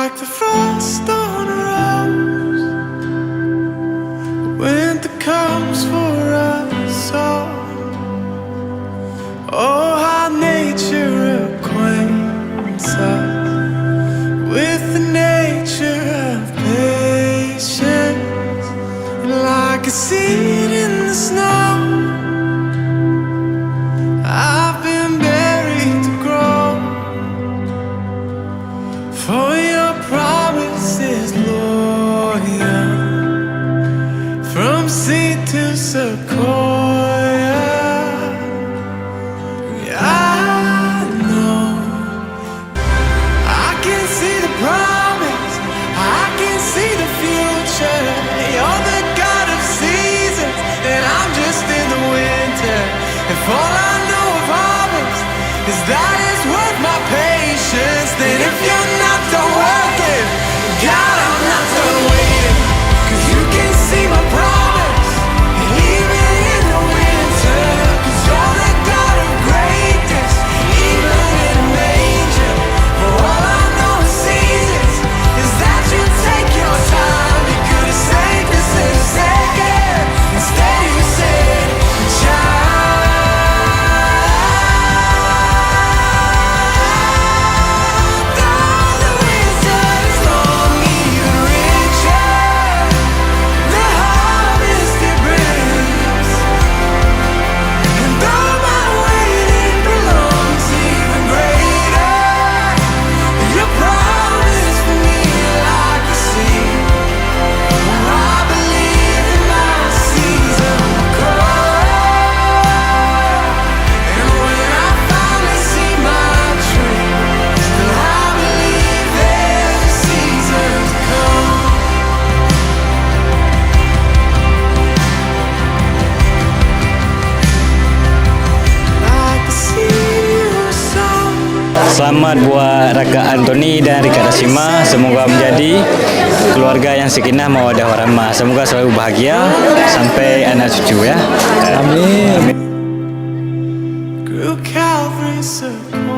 like the frost on a rose. Winter comes for us all. Oh, how nature acquaints us with the nature of patience. Like a seed in the snow, I've been buried to grow. For your promise is loyal, from sea to sequoia. I know I can see the promise, I can see the future. You're the God of seasons, and I'm just in the winter. If all I know of harvest is that it's worth my patience, then if you're not done working, God, I'm not done waiting. 'Cause you can see my promise, even in the winter. 'Cause you're the God of greatness, even in a manger. For all I know of seasons is that you take your time. You could have saved us in a second, instead you said, child. Selamat buat Raka Antoni dan Rika Rasima. Semoga menjadi keluarga yang sakinah mawaddah warahmah. Semoga selalu bahagia sampai anak cucu ya. Amin. Grew Calvary Circle.